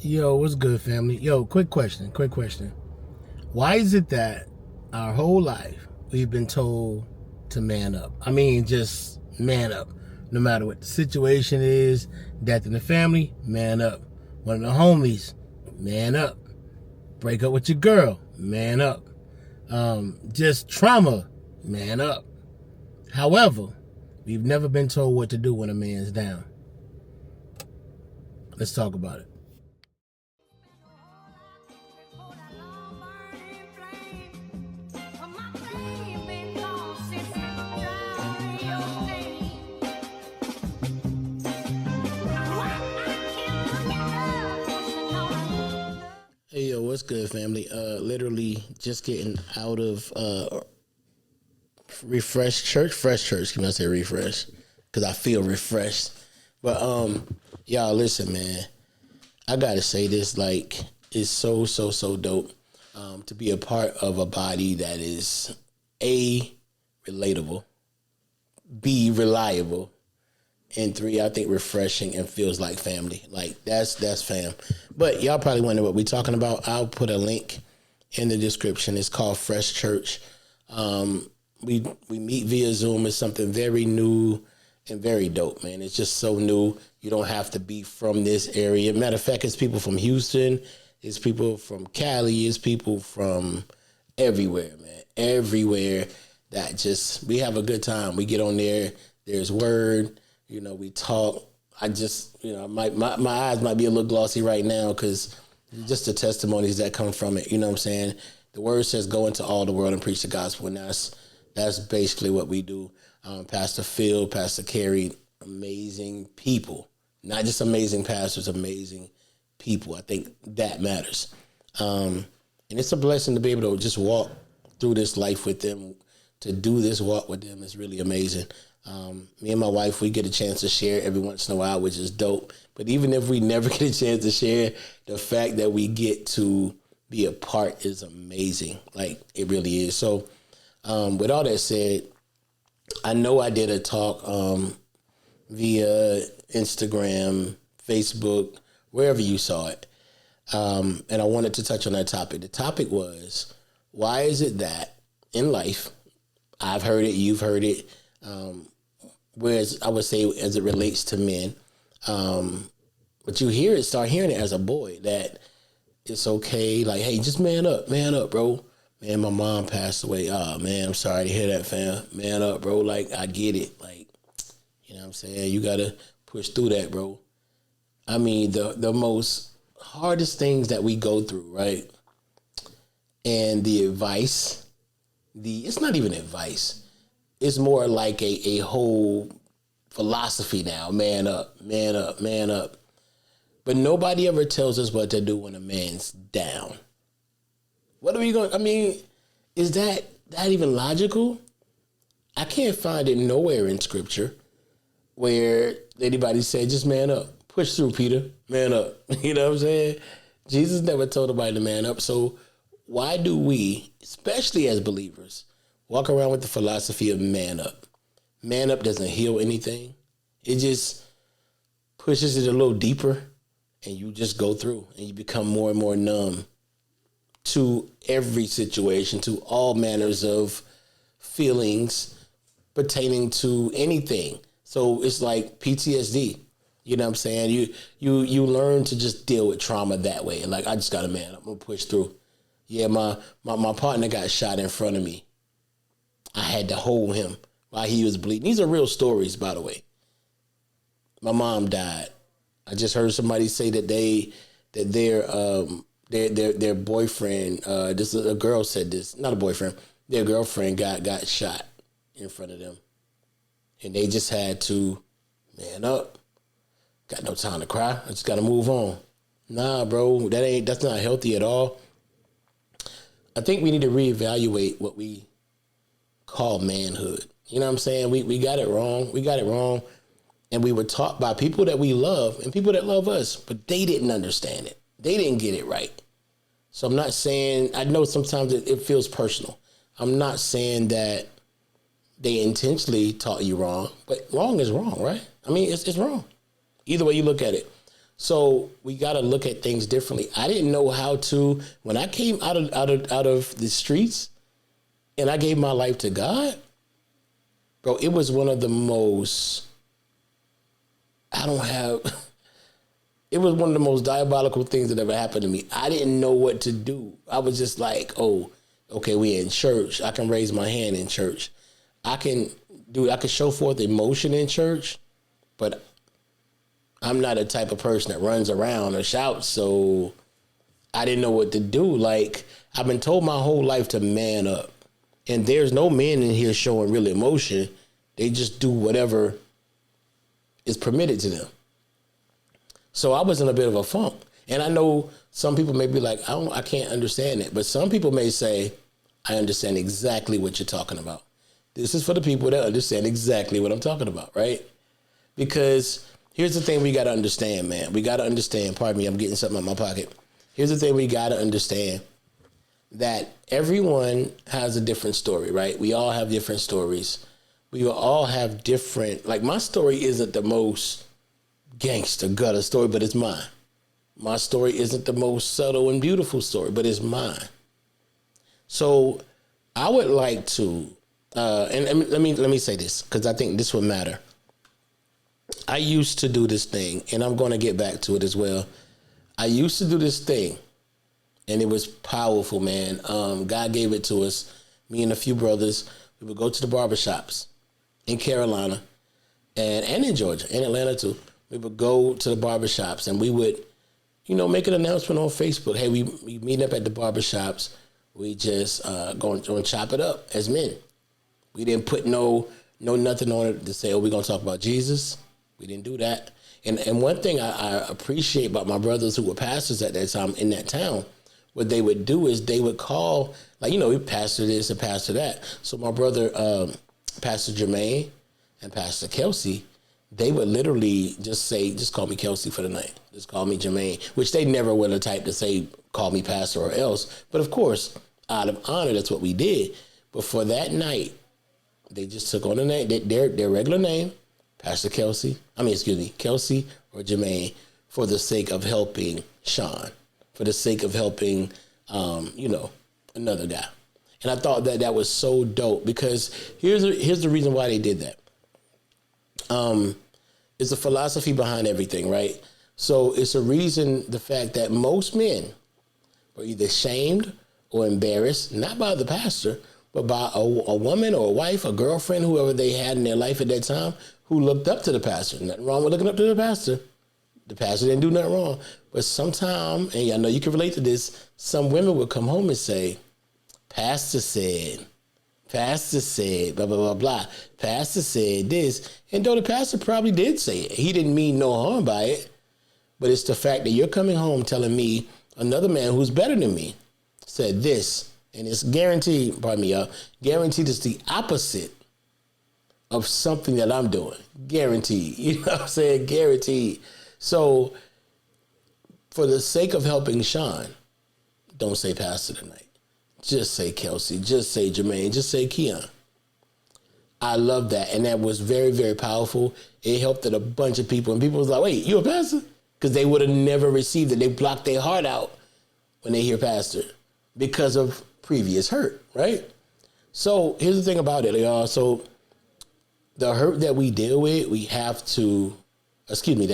Yo, what's good, family? Yo, quick question. Why is it that our whole life we've been told to man up? I mean, just man up. No matter what the situation is, death in the family, man up. One of the homies, man up. Break up with your girl, man up. Just trauma, man up. However, we've never been told what to do when a man's down. Let's talk about it. Hey yo, what's good, family? Literally just getting out of fresh church. Can I say refresh? Because I feel refreshed. But y'all listen, man. I gotta say this, like, it's so dope to be a part of a body that is A, relatable, B, reliable, and 3, I think refreshing and feels like family. Like that's fam. But y'all probably wonder what we're talking about. I'll put a link in the description. It's called Fresh Church. We meet via Zoom. It's something very new and very dope, man. It's just so new. You don't have to be from this area. Matter of fact, it's people from Houston. It's people from Cali. It's people from everywhere, man. Everywhere that just, we have a good time. We get on there. There's word. You know, we talk. I just, you know, my eyes might be a little glossy right now because just the testimonies that come from it. You know what I'm saying? The word says go into all the world and preach the gospel. And that's basically what we do. Pastor Phil, Pastor Carey, amazing people. Not just amazing pastors, amazing people. I think that matters. And it's a blessing to be able to just walk through this life with them. To do this walk with them is really amazing. Me and my wife, we get a chance to share every once in a while, which is dope. But even if we never get a chance to share, the fact that we get to be a part is amazing. Like, it really is. So with all that said, I know I did a talk via Instagram, Facebook, wherever you saw it. And I wanted to touch on that topic. The topic was, why is it that in life, I've heard it, you've heard it, whereas I would say as it relates to men, but you start hearing it as a boy, that it's okay, like, hey, just man up, bro. Man, my mom passed away. Oh, man, I'm sorry to hear that, fam. Man up, bro. Like, I get it. Like, you know what I'm saying? You got to push through that, bro. I mean, the most hardest things that we go through, right? And the advice, it's not even advice. It's more like a whole philosophy now. Man up, man up, man up. But nobody ever tells us what to do when a man's down. What are we going? I mean, is that even logical? I can't find it nowhere in scripture where anybody said, just man up. Push through, Peter. Man up. You know what I'm saying? Jesus never told nobody to man up. So why do we, especially as believers, walk around with the philosophy of man up? Man up doesn't heal anything. It just pushes it a little deeper, and you just go through, and you become more and more numb to every situation, to all manners of feelings pertaining to anything. So it's like PTSD. You know what I'm saying? You learn to just deal with trauma that way. And like, I just got to man up. I'm going to push through. Yeah, my partner got shot in front of me. I had to hold him while he was bleeding. These are real stories, by the way. My mom died. I just heard somebody say that their boyfriend, this is a girl said this, not a boyfriend, their girlfriend got shot in front of them. And they just had to man up. Got no time to cry. I just got to move on. Nah, bro, that's not healthy at all. I think we need to reevaluate what we call manhood. You know what I'm saying? We got it wrong. We got it wrong. And we were taught by people that we love and people that love us, but they didn't understand it. They didn't get it right. So I'm not saying, I know sometimes it feels personal. I'm not saying that they intentionally taught you wrong, but wrong is wrong, right? I mean, it's wrong. Either way you look at it. So we got to look at things differently. I didn't know how to, when I came out of the streets and I gave my life to God, bro, it was one of the most, it was one of the most diabolical things that ever happened to me. I didn't know what to do. I was just like, oh, okay, we in church. I can raise my hand in church. I can show forth emotion in church, but I'm not a type of person that runs around or shouts. So I didn't know what to do. Like, I've been told my whole life to man up. And there's no men in here showing real emotion. They just do whatever is permitted to them. So I was in a bit of a funk. And I know some people may be like, I can't understand it. But some people may say, I understand exactly what you're talking about. This is for the people that understand exactly what I'm talking about, right? Because here's the thing we got to understand, man. We got to understand, pardon me, I'm getting something out of my pocket. Here's the thing we got to understand, that everyone has a different story, right? We all have different stories. We will all have different, like my story isn't the most gangster gutter story, but it's mine. My story isn't the most subtle and beautiful story, but it's mine. So I would like to, and let me say this, because I think this would matter. I used to do this thing, and I'm going to get back to it as well. I used to do this thing, and it was powerful, man. God gave it to us. Me and a few brothers, we would go to the barbershops in Carolina and in Georgia, in Atlanta too. We would go to the barbershops, and we would, make an announcement on Facebook. Hey, we meet up at the barbershops. We just going to chop it up as men. We didn't put no nothing on it to say, oh, we're going to talk about Jesus. We didn't do that. And one thing I appreciate about my brothers who were pastors at that time in that town, what they would do is they would call, we pastor this and pastor that. So my brother, Pastor Jermaine and Pastor Kelsey, they would literally just call me Kelsey for the night. Just call me Jermaine, which they never were the type to say, call me pastor or else. But of course, out of honor, that's what we did. But for that night, they just took on the name, their regular name, Kelsey or Jermaine, for the sake of helping Sean, for the sake of helping, another guy. And I thought that was so dope, because here's the reason why they did that. It's a philosophy behind everything, right? So it's a reason, the fact that most men were either shamed or embarrassed, not by the pastor, but by a woman or a wife, a girlfriend, whoever they had in their life at that time, who looked up to the pastor. Nothing wrong with looking up to the pastor. The pastor didn't do nothing wrong. But sometime, and I know you can relate to this, some women would come home and say, Pastor said, blah, blah, blah, blah. Pastor said this. And though the pastor probably did say it, he didn't mean no harm by it. But it's the fact that you're coming home telling me another man who's better than me said this. And it's guaranteed, pardon me, y'all, guaranteed it's the opposite of something that I'm doing. Guaranteed. You know what I'm saying? Guaranteed. So for the sake of helping Sean, don't say pastor tonight. Just say Kelsey. Just say Jermaine. Just say Keon. I love that. And that was very, very powerful. It helped a bunch of people. And people was like, wait, you a pastor? Because they would have never received it. They blocked their heart out when they hear pastor because of previous hurt, right? So here's the thing about it, y'all. So the hurt that we deal with, the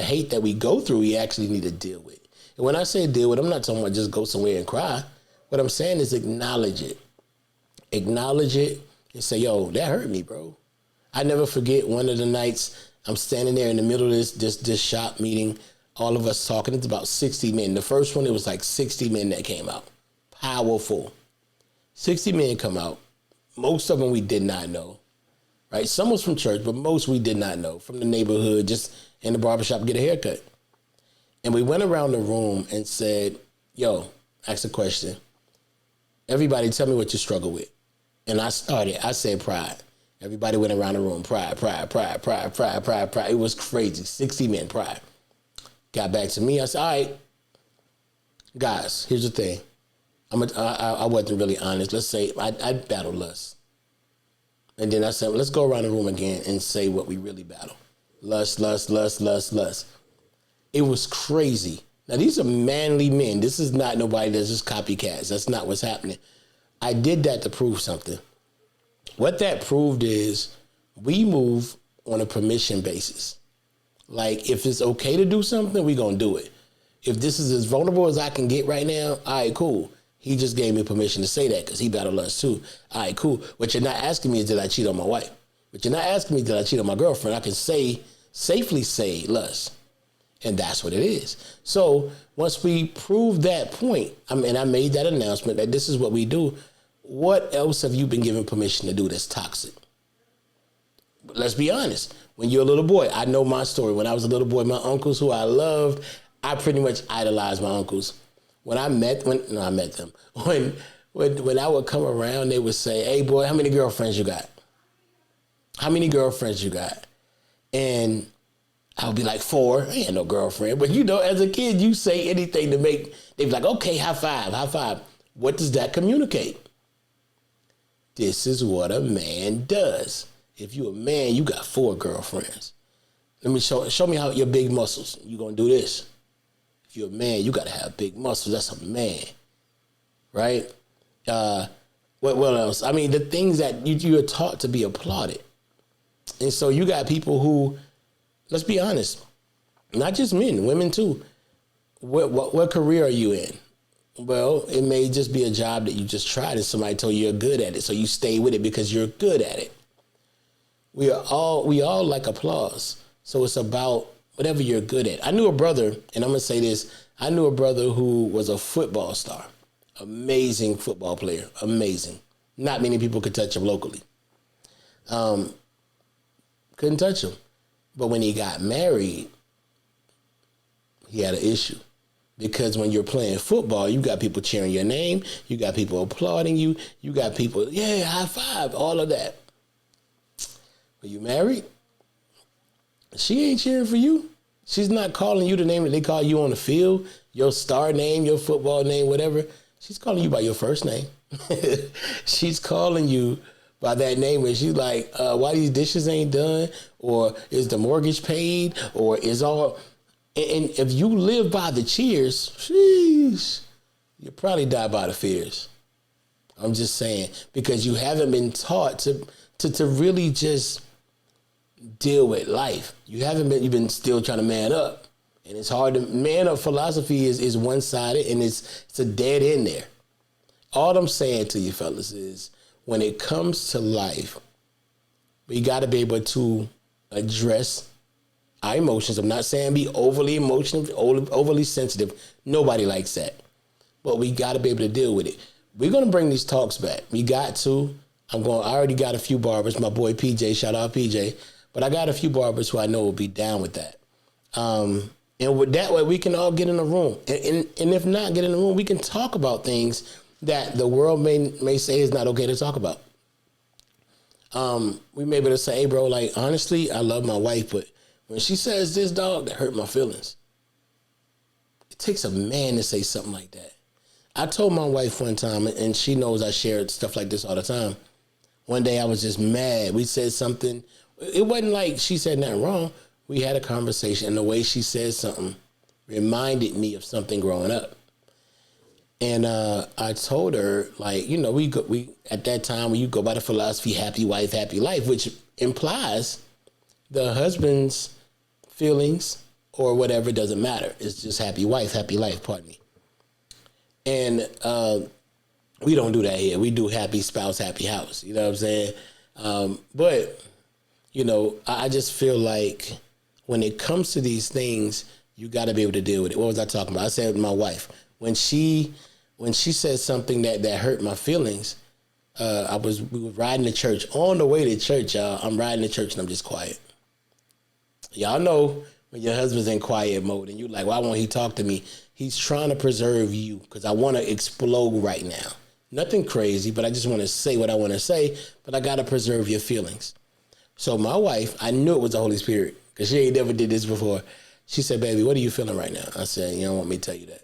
hate that we go through, we actually need to deal with. And when I say deal with, I'm not talking about just go somewhere and cry. What I'm saying is acknowledge it. Acknowledge it and say, yo, that hurt me, bro. I never forget one of the nights I'm standing there in the middle of this shop meeting, all of us talking. It's about 60 men. The first one, it was like 60 men that came out. Powerful. 60 men come out. Most of them we did not know, right? Some was from church, but most we did not know, from the neighborhood, just in the barbershop, get a haircut. And we went around the room and said, yo, ask a question. Everybody tell me what you struggle with. And I said pride. Everybody went around the room, pride. It was crazy, 60 men, pride. Got back to me, I said, all right, guys, here's the thing. I wasn't really honest. Let's say I battled lust. And then I said, let's go around the room again and say what we really battle. Lust. It It was crazy. Now, these are manly men. This is not nobody that's just copycats. That's not what's happening. I did that to prove something. What that proved is we move on a permission basis. Like, if it's okay to do something, we're going to do it. If this is as vulnerable as I can get right now, all right, cool. He just gave me permission to say that because he battled lust too. All right, cool. What you're not asking me is, did I cheat on my wife? What you're not asking me, did I cheat on my girlfriend? I can safely say lust. And that's what it is. So once we prove that point, I made that announcement that this is what we do, what else have you been given permission to do that's toxic? Let's be honest. When you're a little boy, I know my story. When I was a little boy, my uncles who I loved, I pretty much idolized my uncles. When I met them. When I would come around, they would say, hey, boy, how many girlfriends you got? How many girlfriends you got? And I would be like, 4. I ain't no girlfriend. But, as a kid, you say anything to make, they'd be like, okay, high five. What does that communicate? This is what a man does. If you're a man, you got 4 girlfriends. Let me show me how your big muscles. You're going to do this. If you're a man, you got to have big muscles. That's a man, right? What else? I mean, the things that you're taught to be applauded. And so you got people who, let's be honest, not just men, women too. What career are you in? Well, it may just be a job that you just tried and somebody told you you're good at it. So you stay with it because you're good at it. We all like applause. So it's about whatever you're good at. I knew a brother, and I'm going to say this, I knew a brother who was a football star. Amazing football player. Amazing. Not many people could touch him locally. Couldn't touch him. But when he got married, he had an issue. Because when you're playing football, you got people cheering your name. You got people applauding you. You got people, yeah, high five, all of that. When you married, she ain't cheering for you. She's not calling you the name that they call you on the field, your star name, your football name, whatever. She's calling you by your first name. She's calling you by that name, and she's like, why these dishes ain't done? Or is the mortgage paid? Or is all... And if you live by the cheers, sheesh, you probably die by the fears. I'm just saying, because you haven't been taught to really just deal with life. You've been still trying to man up. And it's hard to, man up philosophy is one-sided and it's a dead end there. All I'm saying to you fellas is, when it comes to life, we got to be able to address our emotions. I'm not saying be overly emotional, overly sensitive. Nobody likes that. But we got to be able to deal with it. We're going to bring these talks back. We got to. I already got a few barbers. My boy PJ, shout out PJ. But I got a few barbers who I know will be down with that. And with that way, we can all get in a room. And if not get in the room, we can talk about things that the world may say is not okay to talk about. We may be able to say, hey, bro, like, honestly, I love my wife, but when she says this, dog, that hurt my feelings. It takes a man to say something like that. I told my wife one time, and she knows I share stuff like this all the time. One day I was just mad. We said something. It wasn't like she said nothing wrong. We had a conversation, and the way she said something reminded me of something growing up. And I told her, like, we at that time, when you go by the philosophy, happy wife, happy life, which implies the husband's feelings or whatever doesn't matter. It's just happy wife, happy life, pardon me. And we don't do that here. We do happy spouse, happy house. You know what I'm saying? But, I just feel like when it comes to these things, you got to be able to deal with it. What was I talking about? I said my wife. When she said something that hurt my feelings, we were riding to church. On the way to church, y'all, I'm riding to church and I'm just quiet. Y'all know when your husband's in quiet mode and you're like, why won't he talk to me? He's trying to preserve you because I want to explode right now. Nothing crazy, but I just want to say what I want to say, but I got to preserve your feelings. So my wife, I knew it was the Holy Spirit because she ain't never did this before. She said, baby, what are you feeling right now? I said, you don't want me to tell you that.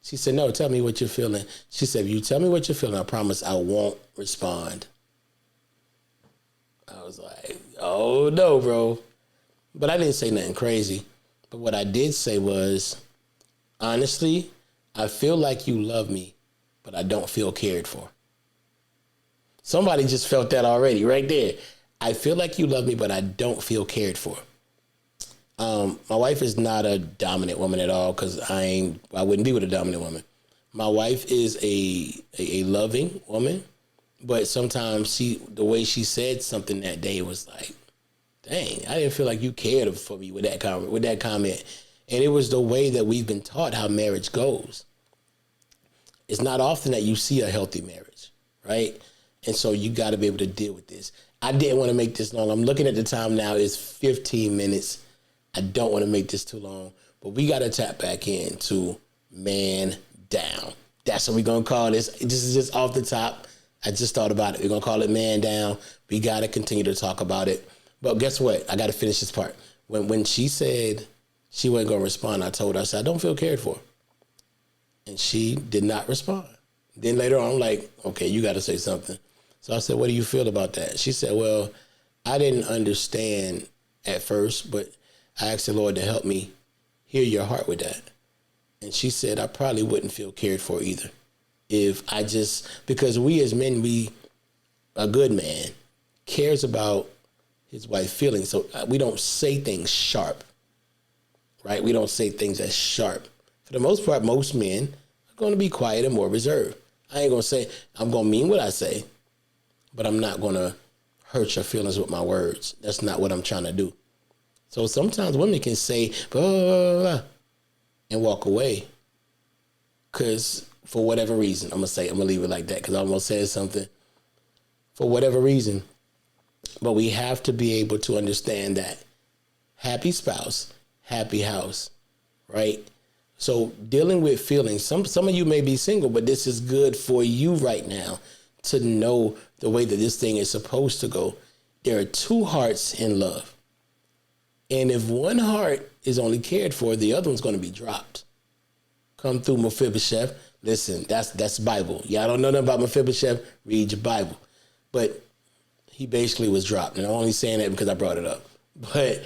She said, no, tell me what you're feeling. She said, if you tell me what you're feeling, I promise I won't respond. I was like, oh, no, bro. But I didn't say nothing crazy. But what I did say was, honestly, I feel like you love me, but I don't feel cared for. Somebody just felt that already right there. I feel like you love me, but I don't feel cared for. My wife is not a dominant woman at all, because I wouldn't be with a dominant woman. My wife is a loving woman, but sometimes the way she said something that day was like, dang, I didn't feel like you cared for me with that comment. And it was the way that we've been taught how marriage goes. It's not often that you see a healthy marriage, right? And so you got to be able to deal with this. I didn't want to make this long. I'm looking at the time now. It's 15 minutes. I don't want to make this too long, but we got to tap back into man down. That's what we're going to call this. This is just off the top. I just thought about it. We're going to call it man down. We got to continue to talk about it. But guess what? I got to finish this part. When she said she wasn't going to respond, I told her, I said, I don't feel cared for. And she did not respond. Then later on, I'm like, okay, you got to say something. So I said, what do you feel about that? She said, well, I didn't understand at first, but I asked the Lord to help me hear your heart with that. And she said, I probably wouldn't feel cared for either. Because we as men, a good man cares about his wife's feelings. So we don't say things sharp, right? We don't say things as sharp. For the most part, most men are going to be quiet and more reserved. I ain't going to say, I'm going to mean what I say, but I'm not going to hurt your feelings with my words. That's not what I'm trying to do. So sometimes women can say, blah, blah, blah, and walk away. Because for whatever reason, I'm going to leave it like that, because I almost said something. For whatever reason. But we have to be able to understand that happy spouse, happy house, right? So dealing with feelings, some of you may be single, but this is good for you right now to know the way that this thing is supposed to go. There are two hearts in love. And if one heart is only cared for, the other one's going to be dropped. Come through Mephibosheth. Listen, that's Bible. Y'all don't know nothing about Mephibosheth, read your Bible. But he basically was dropped. And I'm only saying that because I brought it up. But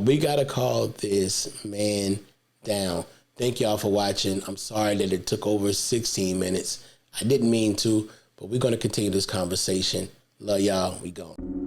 we got to call this man down. Thank y'all for watching. I'm sorry that it took over 16 minutes. I didn't mean to, but we're going to continue this conversation. Love y'all. We gone.